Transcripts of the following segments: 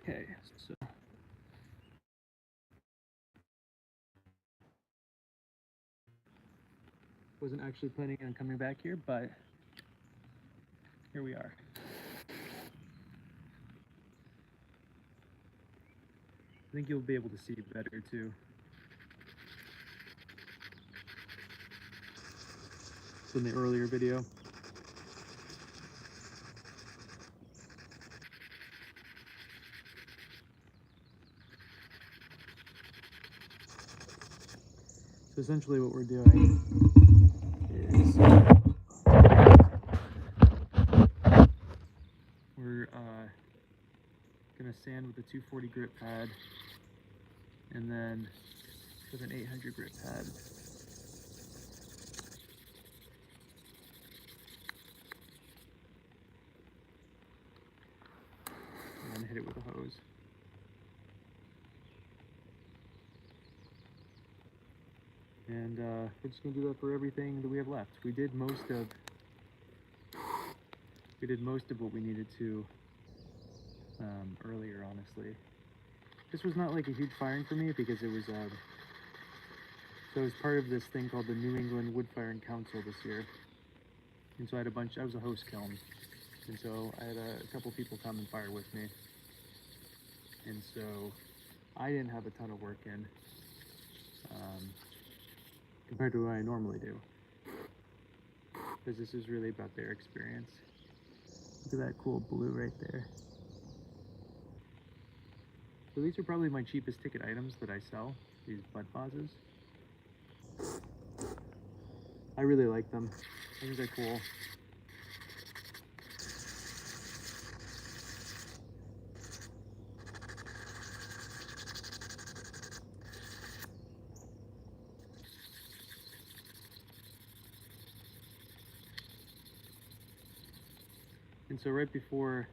Okay, so wasn't actually planning on coming back here, but here we are. I think you'll be able to see better too. Than the earlier video. So essentially what we're doing is we're gonna sand with a 240 grit pad and then with an 800 grit pad. And then hit it with a hose. And we're just gonna do that for everything that we have left. We did most of what we needed to earlier, honestly. This was not like a huge firing for me because it was so it was part of this thing called the New England Wood Firing Council this year. And so I was a host kiln. And so I had a couple people come and fire with me. And so I didn't have a ton of work in compared to what I normally do. Because this is really about their experience. Look at that cool blue right there. So these are probably my cheapest ticket items that I sell, these bud vases. I really like them. I think they're cool. And so right before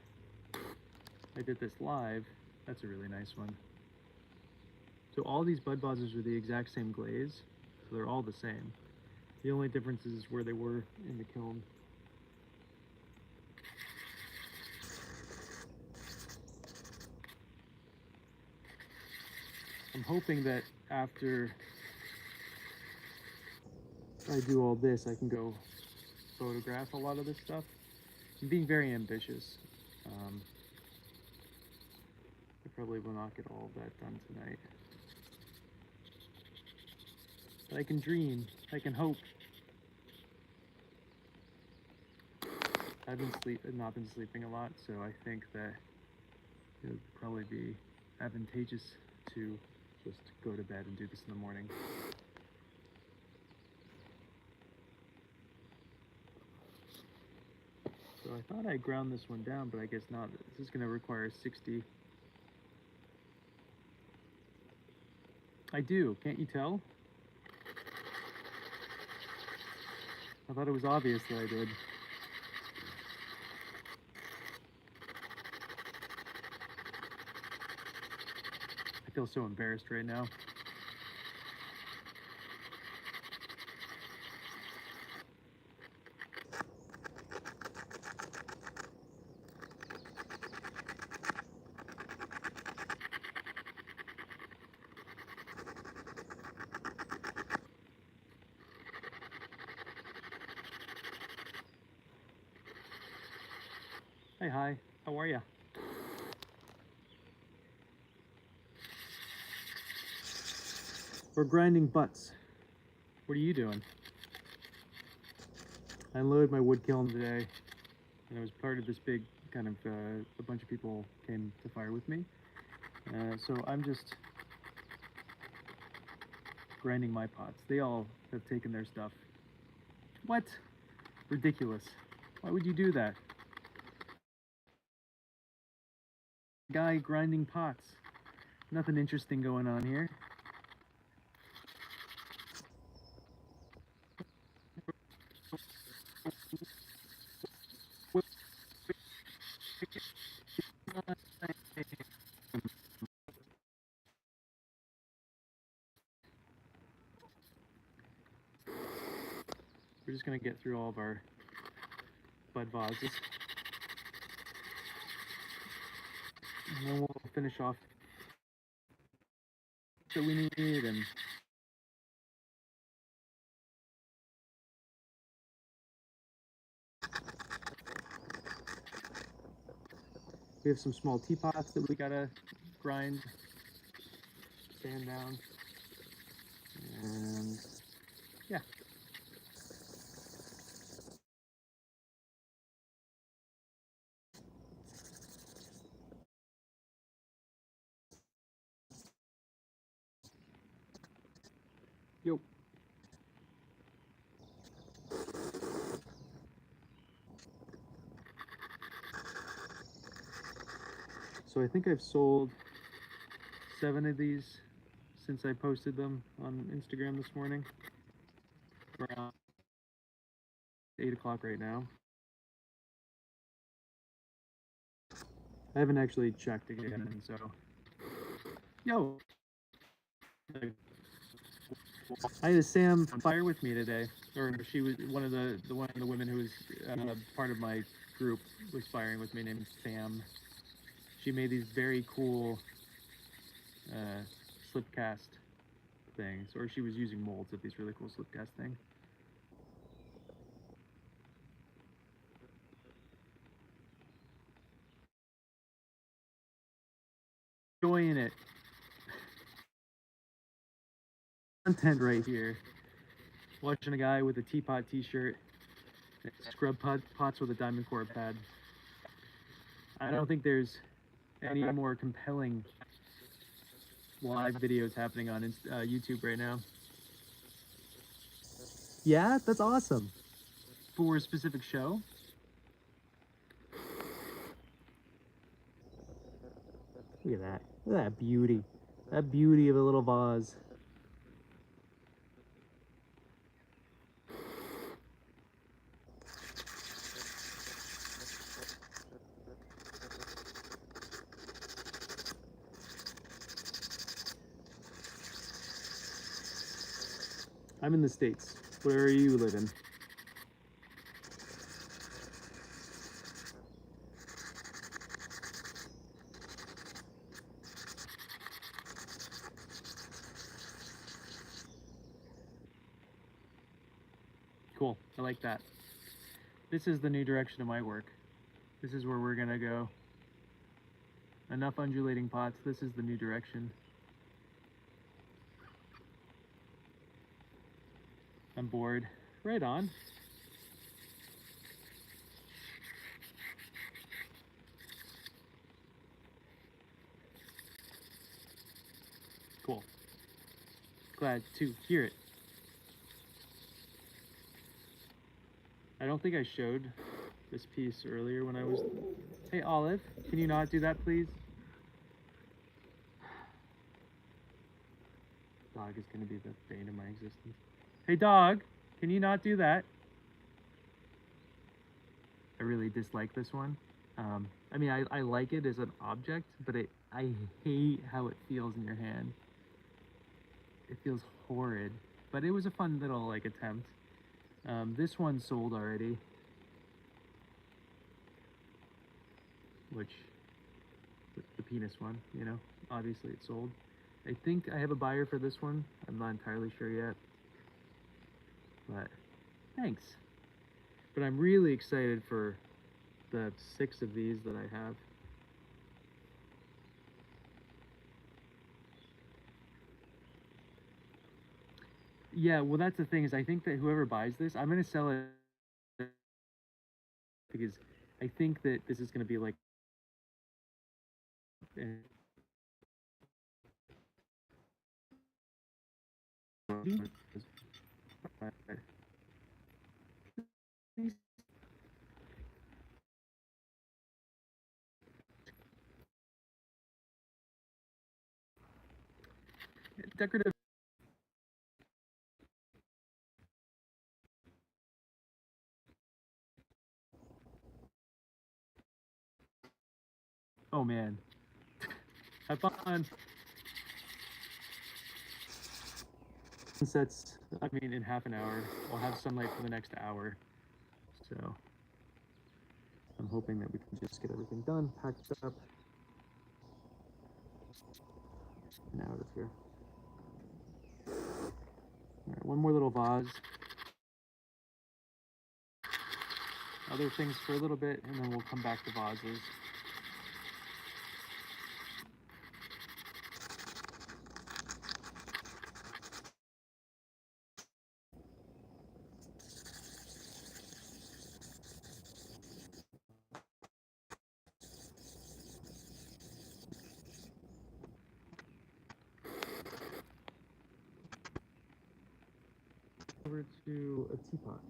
I did this live, that's a really nice one. So all these bud vases are the exact same glaze, so they're all the same. The only difference is where they were in the kiln. I'm hoping that after I do all this, I can go photograph a lot of this stuff. I'm being very ambitious. I probably will not get all of that done tonight. But I can dream, I can hope. I've not been sleeping a lot, so I think that it would probably be advantageous to just go to bed and do this in the morning. So I thought I ground this one down, but I guess not. This is going to require 60. I do, can't you tell? I thought it was obvious that I did. I feel so embarrassed right now. Hey, hi, how are ya? We're grinding butts. What are you doing? I unloaded my wood kiln today, and I was part of this big kind of, a bunch of people came to fire with me. So I'm just grinding my pots. They all have taken their stuff. What? Ridiculous. Why would you do that? Guy grinding pots. Nothing interesting going on here. We're just gonna get through all of our bud vases. And then we'll finish off that we need, and we have some small teapots that we gotta grind, sand down, and yeah. Yo. So I think I've sold 7 of these since I posted them on Instagram this morning. Around 8 o'clock right now. I haven't actually checked again, so. Yo! I had Sam fire with me today, or she was one of the women who was part of my group was firing with me, named Sam. She made these very cool slip cast things, or she was using molds of these really cool slip cast things. Enjoying it. Content right here. Watching a guy with a Teapot t-shirt, scrub pots with a diamond core pad. I don't think there's any more compelling live videos happening on YouTube right now. Yeah, that's awesome. For a specific show? Look at that. Look at that beauty. That beauty of a little vase. I'm in the States. Where are you living? Cool. I like that. This is the new direction of my work. This is where we're gonna go. Enough undulating pots. This is the new direction. I'm bored. Right on. Cool. Glad to hear it. I don't think I showed this piece earlier when I was... Hey, Olive, can you not do that, please? Dog is going to be the bane of my existence. Hey, dog, can you not do that? I really dislike this one. I mean, I like it as an object, but I hate how it feels in your hand. It feels horrid, but it was a fun little, like, attempt. This one sold already, which, the penis one, you know, obviously it sold. I think I have a buyer for this one. I'm not entirely sure yet, but thanks. But I'm really excited for the 6 of these that I have. Yeah, well, that's the thing, is I think that whoever buys this, I'm going to sell it because I think that this is going to be like decorative. Oh man, have fun. Sunsets, I mean, in half an hour. I'll have sunlight for the next hour, so I'm hoping that we can just get everything done, packed up. and out of here. All right, one more little vase. Other things for a little bit, and then we'll come back to vases. Over to a teapot.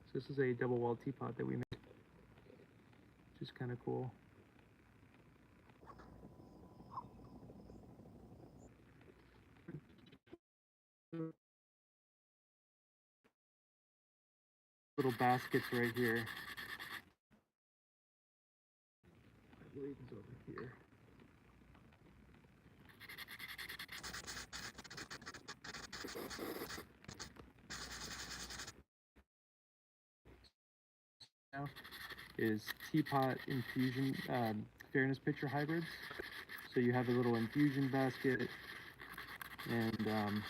So this is a double wall teapot that we made, which is kind of cool. Little baskets right here. I believe it's over here. Now is Teapot infusion fairness pitcher hybrids. So you have a little infusion basket, and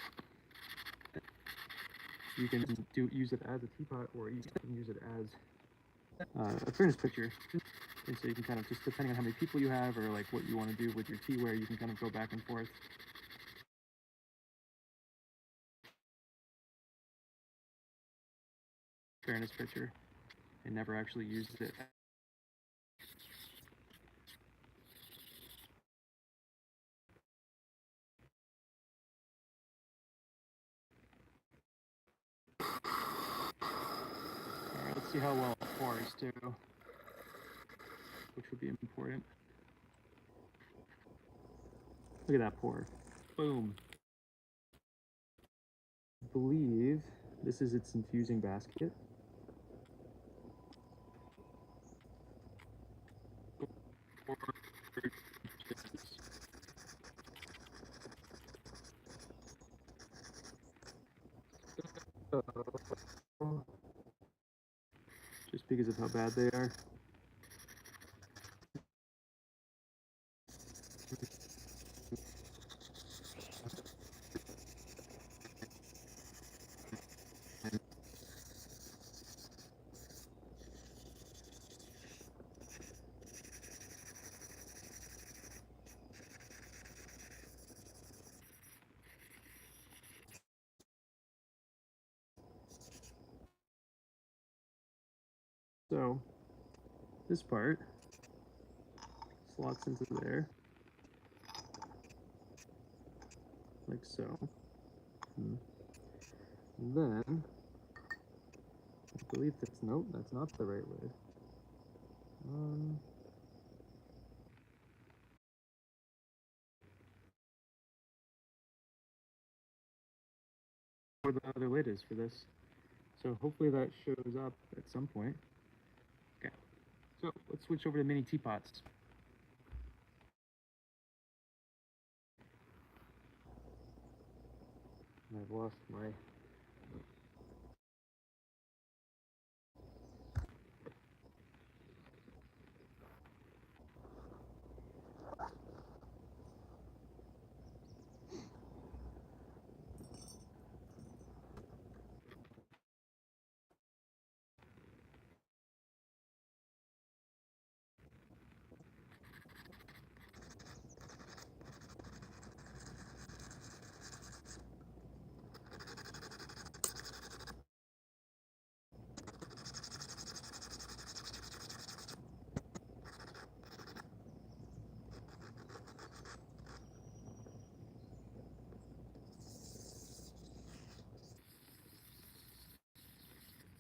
you can use it as a teapot, or you can use it as a fairness pitcher. And so you can kind of, just depending on how many people you have, or like what you want to do with your teaware, you can kind of go back and forth. Fairness pitcher. I never actually used it. Alright, let's see how well it pours too, which would be important. Look at that pour. Boom. I believe this is its infusing basket. Just because of how bad they are. So this part slots into there, like so. And then, I believe that's, nope, that's not the right lid. Where the other lid is for this. So hopefully that shows up at some point. Okay, so let's switch over to mini teapots. And I've lost my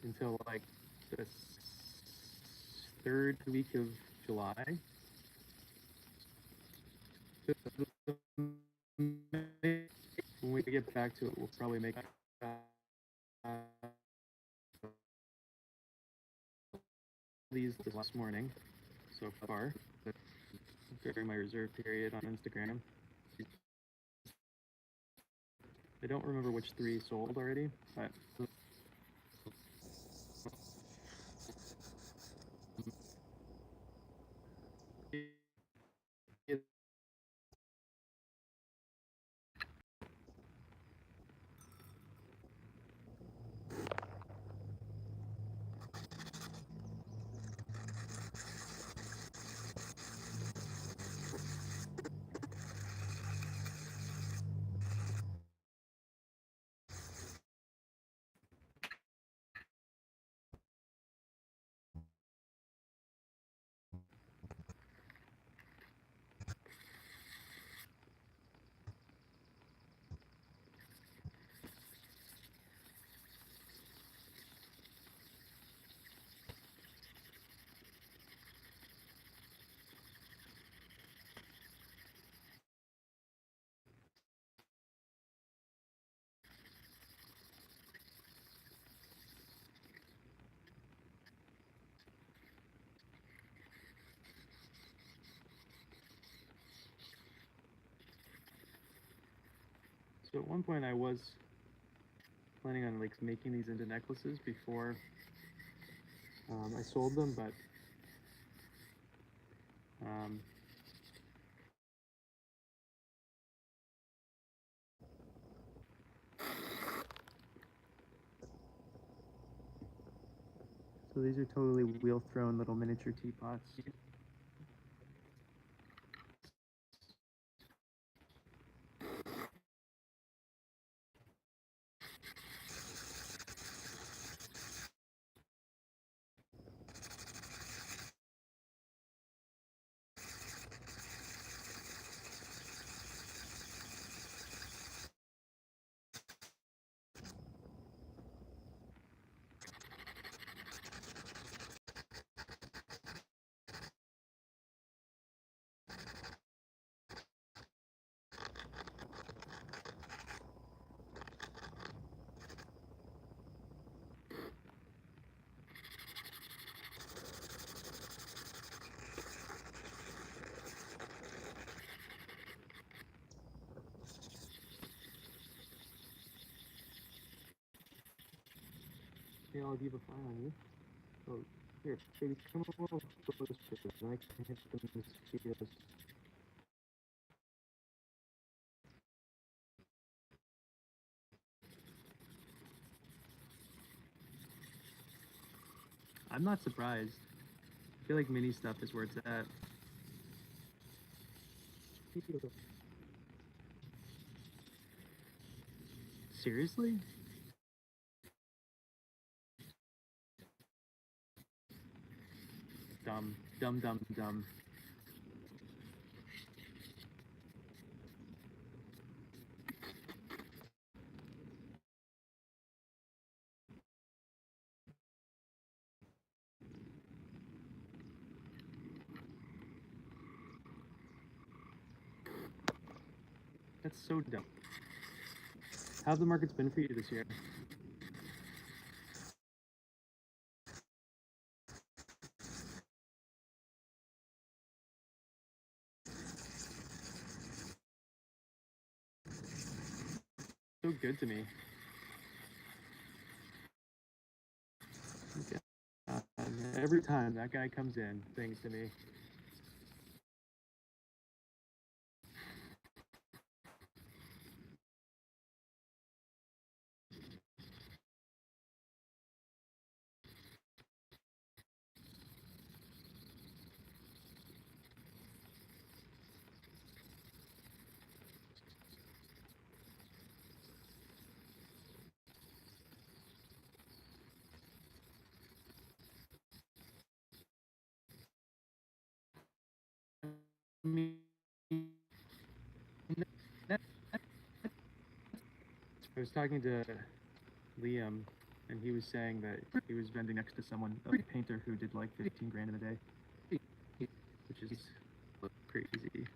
until like the third week of July. When we get back to it, we'll probably make these this last morning so far during my reserve period on Instagram. I don't remember which 3 sold already, but So at one point I was planning on like making these into necklaces before I sold them, but so these are totally wheel thrown little miniature teapots. Okay, I'll leave a fire on you. Oh, here, baby, come a little closer. I can hit the mosquitoes. I'm not surprised. I feel like mini stuff is where it's at. Seriously? Dumb, dumb, dumb, dumb. That's so dumb. How have the markets been for you this year? So good to me. Okay. Every time that guy comes in, things to me. I mean, I was talking to Liam, and he was saying that he was vending next to someone, a painter who did like 15 grand in a day, which is crazy.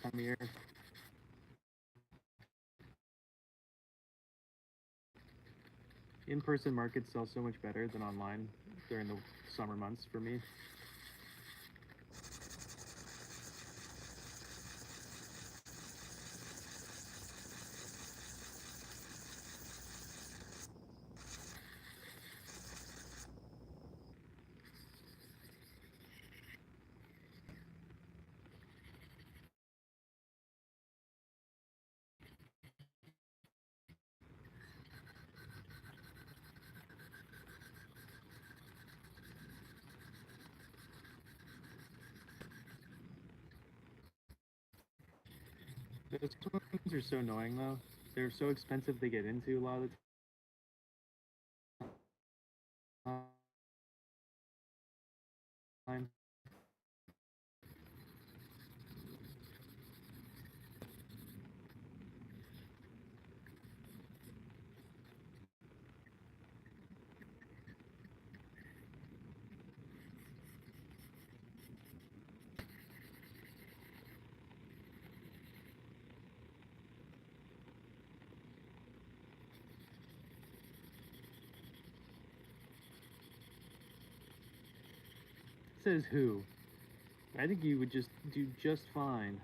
Time of year. In-person markets sell so much better than online during the summer months for me. Those ones are so annoying though. They're so expensive to get into a lot of the time. says who. I think you would just do just fine.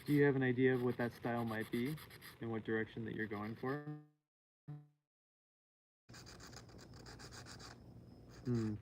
Do you have an idea of what that style might be and what direction that you're going for? Hmm.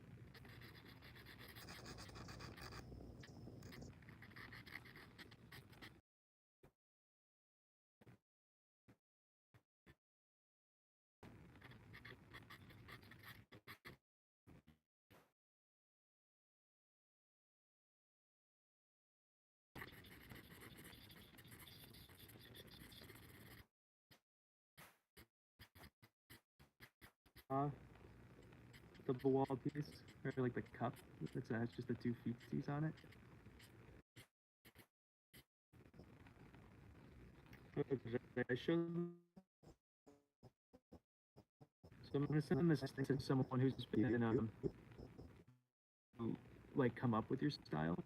The wall piece, or like the cup that's has just the two feetsies on it. I show them. So I'm gonna send this thing to someone who's been like come up with your style.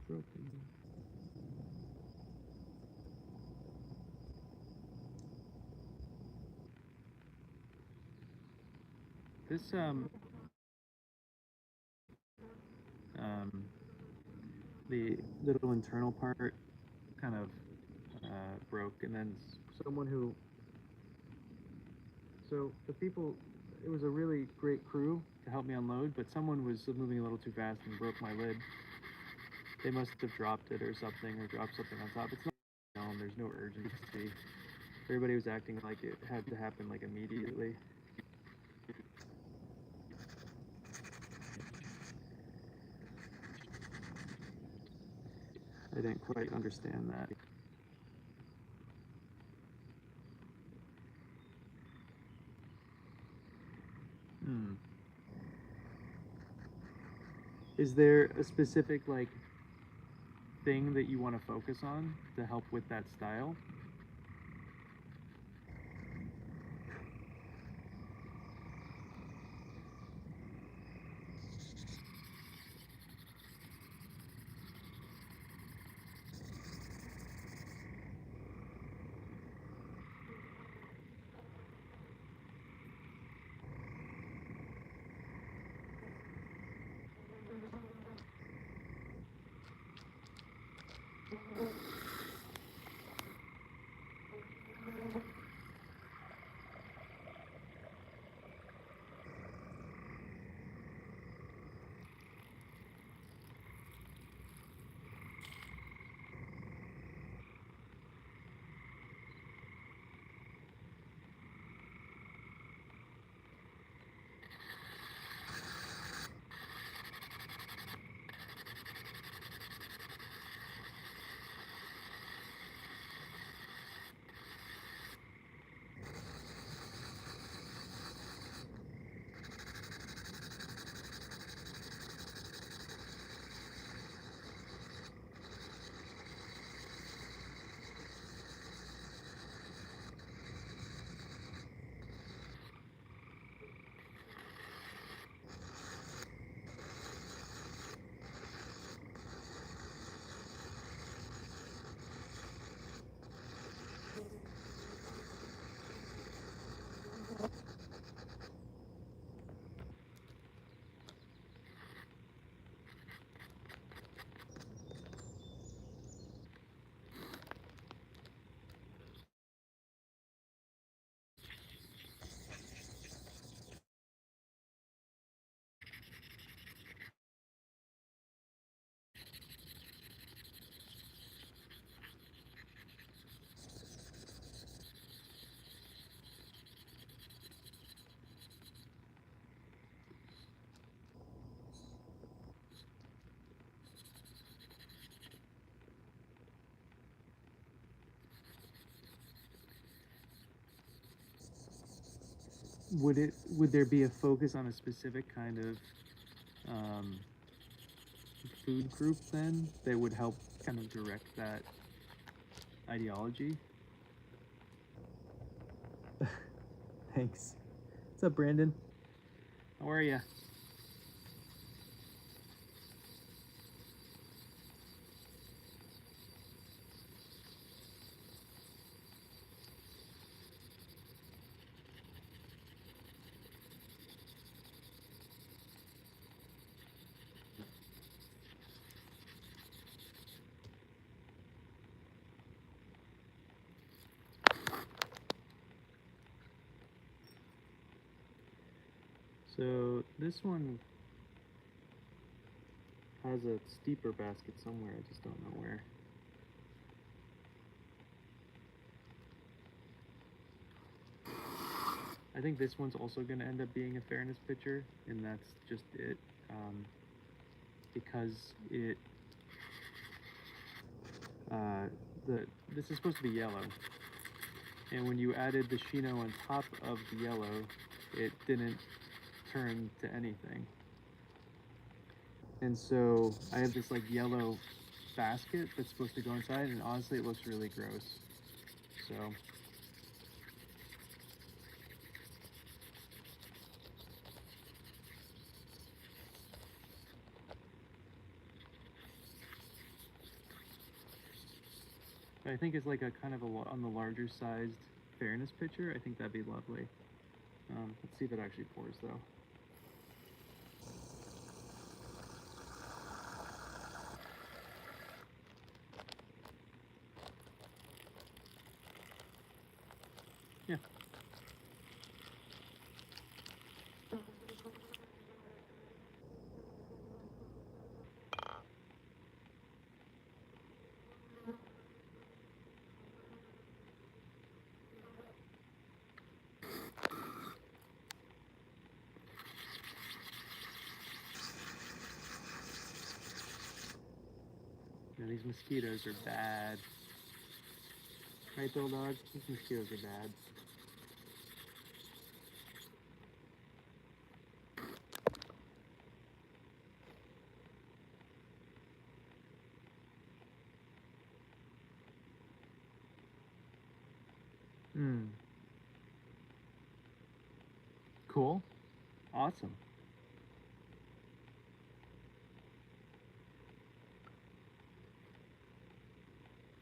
Broken. This the little internal part kind of broke, and then someone who, so the people, it was a really great crew to help me unload, but someone was moving a little too fast and broke my lid. They must have dropped it or something, or dropped something on top. It's not known, there's no urgency. Everybody was acting like it had to happen like immediately. I didn't quite understand that. Hmm. Is there a specific like thing that you want to focus on to help with that style? would there be a focus on a specific kind of um, food group then that would help kind of direct that ideology? Thanks. What's up, Brandon? How are ya? So this one has a steeper basket somewhere, I just don't know where. I think this one's also going to end up being a fairness picture, and that's just it. Because it, this is supposed to be yellow, and when you added the Shino on top of the yellow, it didn't turn to anything. And so I have this like yellow basket that's supposed to go inside, and honestly it looks really gross. So I think it's like a kind of on the larger sized fairness pitcher. I think that'd be lovely. Let's see if it actually pours though. Yeah. Yeah, these mosquitoes are bad. Right, Bill Dog? These mosquitoes are bad. Hmm. Cool. Awesome.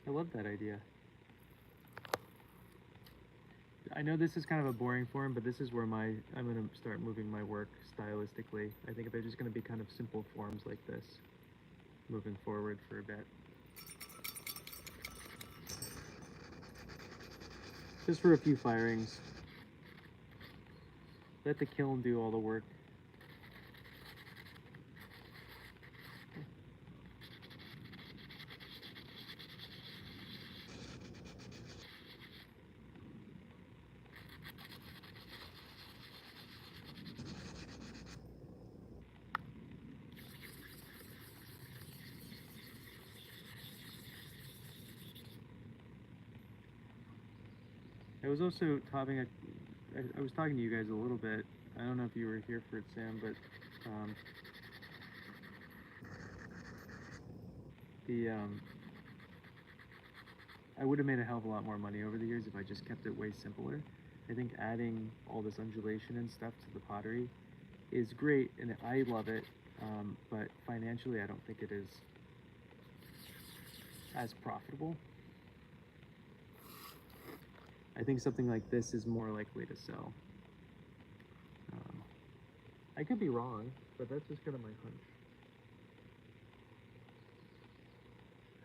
I love that idea. I know this is kind of a boring form, but this is where I'm going to start moving my work stylistically. I think they're just going to be kind of simple forms like this moving forward for a bit. Just for a few firings. Let the kiln do all the work. I was also talking. I was talking to you guys a little bit. I don't know if you were here for it, Sam, but I would have made a hell of a lot more money over the years if I just kept it way simpler. I think adding all this undulation and stuff to the pottery is great, and I love it. But financially, I don't think it is as profitable. I think something like this is more likely to sell. I could be wrong, but that's just kind of my hunch.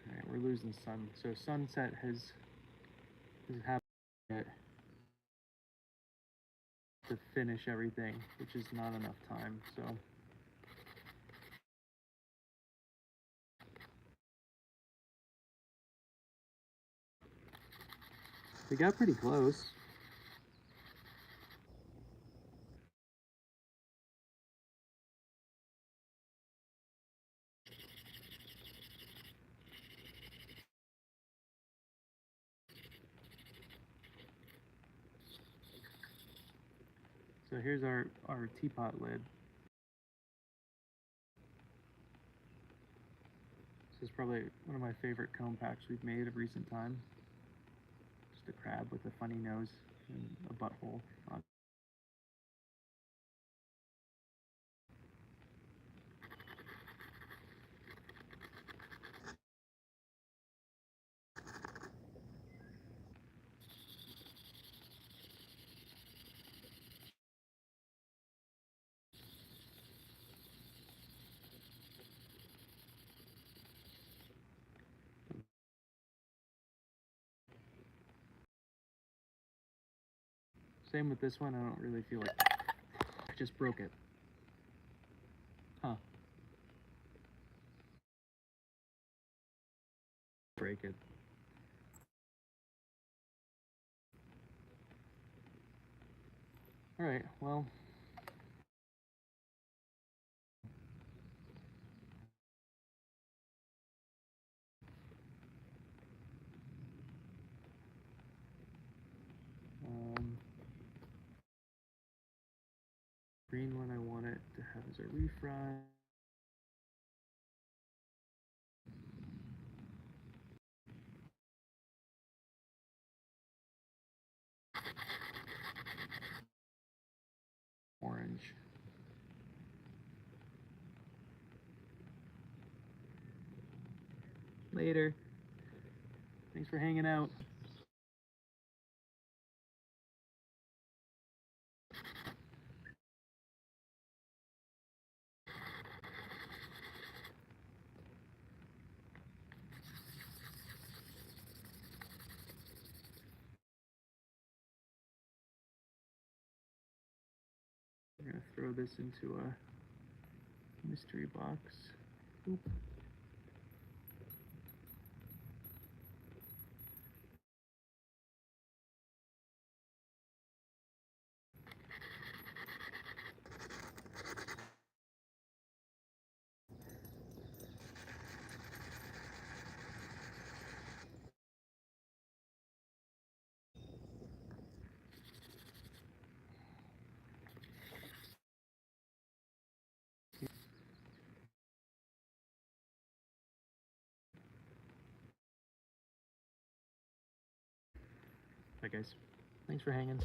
Alright, we're losing sun. So sunset has happened yet to finish everything, which is not enough time, so. We got pretty close. So here's our teapot lid. This is probably one of my favorite comb packs we've made of recent time. Just a crab with a funny nose and a butthole on. Same with this one, I don't really feel like I just broke it. Huh. Break it. Alright, well. Green one I want it to have as a refry. Orange. Later. Thanks for hanging out. We're gonna throw this into a mystery box. Oop. Bye guys. Thanks for hanging.